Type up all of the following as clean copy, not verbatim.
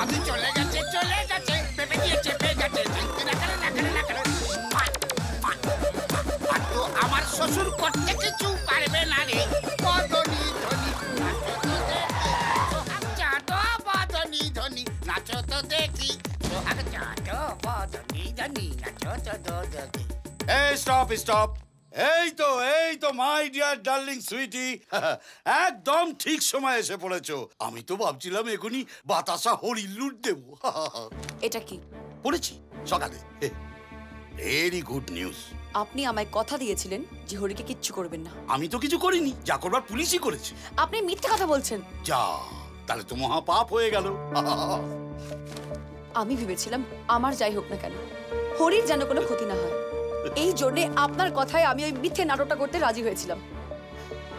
আমি চলে গেছে পেপে দিয়ে চেপে গেছে আর তো আমার শ্বশুর করতে কিছু পারবে না রে বদনি ধনি চাটো বদনি ধনি নাচো তো দেখি চাটো বদনি ধনি নাচো তো দেখি। এই স্টপ এই তো মাই ডিয়ার ডার্লিং সুইটি, একদম ঠিক সময় এসে পড়েছো। আমি তো ভাবছিলাম এখনই বাতাসা হরি লুট দেবো। এটা কি পড়েছি সকালে। Very good news. আপনি আমায় কথা দিয়েছিলেন যে হরিকে কিচ্ছু করবেন না। আমি তো কিছু করিনি, যা করবার পুলিশই করেছে। আপনি মিথ্যে কথা বলছেন। যা, তাহলে তো মহা পাপ হয়ে গেল। আমি ভেবেছিলাম আমার যাই হোক না কেন হরির যেন কোনো ক্ষতি না হয়, এই জন্য আপনার কথায় আমি ওই মিথ্যে নাটকটা করতে রাজি হয়েছিলাম।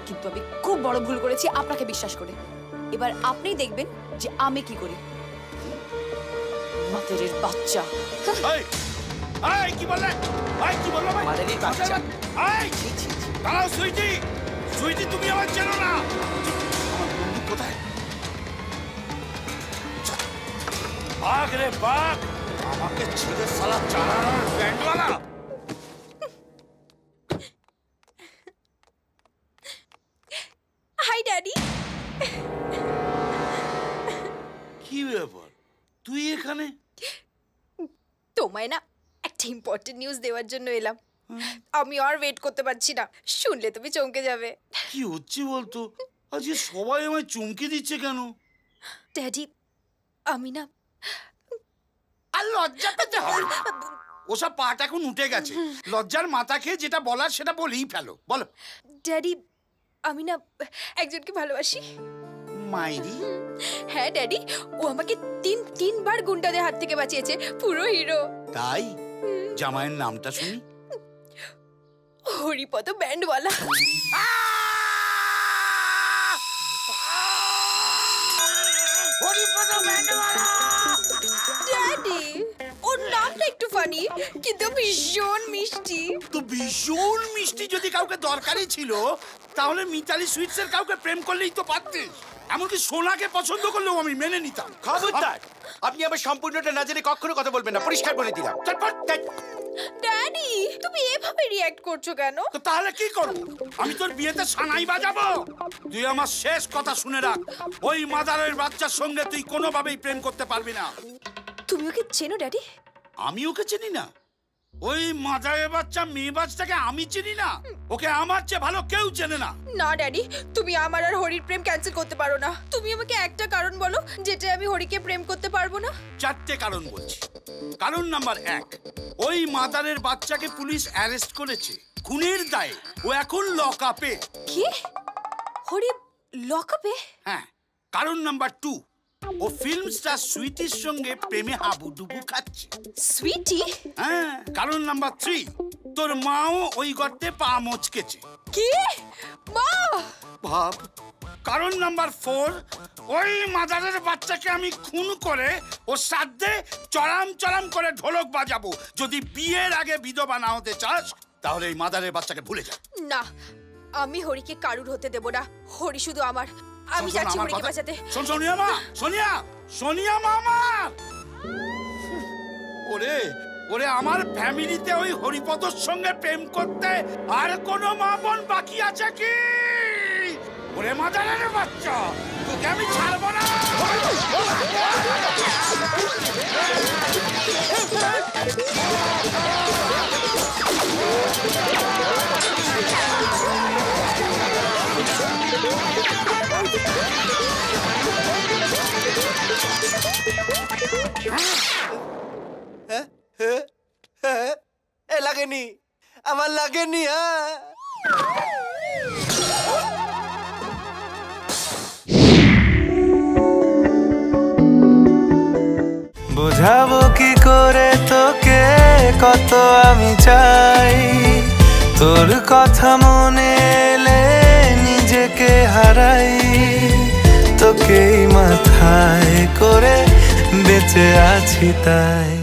কিন্তু আমি খুব বড় ভুল করেছি আপনাকে বিশ্বাস করে। এবার আপনি দেখবেন যে আমি কি করি। মাদারের বাচ্চা। এই কি বললে? কি বললো? মাদারের বাচ্চা। দাঁড়াও সুইটি, তুমি আমার চেনো না। আমার বন্ধু কোথায়? বাঘ রে বাঘ, আমাকে ছেড়ে সালা চালানোর ব্যান্ডওয়ালা। High daddy. কি ব্যাপার তুই এখানে? তোমায় না একটা ইম্পর্টেন্ট নিউজ দেওয়ার জন্য এলাম। আমি আর ওয়েট করতে পারছি না, শুনলে তুমি চমকে যাবে। কি হচ্ছে বলতো? আজকে সবাই আমায় চমকে দিচ্ছে কেন? ড্যাডি আমি না, আর লজ্জা পেতে হবে না। ওসব পাট এখন উঠে গেছে, লজ্জার মাথা খেয়ে যেটা বলার সেটা বলেই ফেলো। বলো। ড্যাডি আমি না একজনকে ভালোবাসি। মাইরি? হ্যাঁ ড্যাডি, ও আমাকে তিনবার গুন্ডাদের হাত থেকে বাঁচিয়েছে, পুরো হিরো। তাই? জামাইয়ের নামটা শুনি। হরিপদ ব্যান্ডওয়ালা। হরিপদ ব্যান্ডওয়ালা। ড্যাডি ওর নামটা একটু ফানি কিন্তু ভীষণ মিষ্টি। তো ভীষণ মিষ্টি যদি কাউকে দরকারই ছিল তাহলে মিতালি সুইটসের কাউকে প্রেম করলেই তো পারতিস। এমনকি সোনাকে পছন্দ করলেও আমি মেনে নিতাম। খবরদার, আপনি আবার সম্পূর্ণটা না জেনে কখনো কথা বলবেন না, পরিষ্কার বলে দিলাম। ড্যাডি তুমি এভাবে রিঅ্যাক্ট করছো কেন? তো তাহলে কি করব? আমি তোর বিয়েতে সানাই বাজাবো? তুই আমার শেষ কথা শুনে রাখ, ওই মাদারের বাচ্চার সঙ্গে তুই কোনোভাবেই প্রেম করতে পারবি না। তুমি ওকে চেনো ড্যাডি? আমি ওকে চিনি না? ওই মাদারের বাচ্চা মেয়ে বাচ্চাকে আমি চিনি না? ওকে আমার চেয়ে ভালো কেউ চেনে না। না ড্যাডি, তুমি আমার আর হরির প্রেম ক্যান্সেল করতে পারো না। তুমি আমাকে একটা কারণ বলো যেটা আমি হরিকে প্রেম করতে পারবো না। 4টে কারণ বলছি। কারণ নাম্বার 1, ওই মাদারের বাচ্চাকে পুলিশ অ্যারেস্ট করেছে খুনের দায়ে। ও এখন লক আপে। কি? হরি লক আপে? হ্যাঁ। কারণ নাম্বার 2, ও ফিল্ম স্টার সুইটির সঙ্গে প্রেমে হাবুডুবু খাচ্ছে। সুইটি? হ্যাঁ। কারণ নাম্বার 3, তোর মাও ওই গর্তে পা মচকেছে। কি? মা? ভাব। কারণ নাম্বার 4, ওই মাদারের বাচ্চাকে আমি খুন করে ও শ্রাদ্ধে চড়াম করে ঢোলক বাজাবো। যদি বিয়ের আগে বিধবা না হতে চাস তাহলে এই মাদারের বাচ্চাকে ভুলে যা। না, আমি হরিকে কারুর হতে দেব না। হরি শুধু আমার। আমি যাচ্ছি হরিকে বাঁচাতে। শোন সোনিয়া মা, সোনিয়া মামা। ওরে আমার ফ্যামিলিতে ওই হরিপদর সঙ্গে প্রেম করতে আর কোনো মা বোন বাকি আছে কি? ওরে মাদারের বাচ্চা, তোকে আমি ছাড়বো না। লাগেনি, আমার লাগেনি। বোঝাবো কি করে তোকে কত আমি চাই, তোর কথা মনে এলে নিজেকে হারাই, তোকেই মাথায় করে বেঁচে আছি তাই।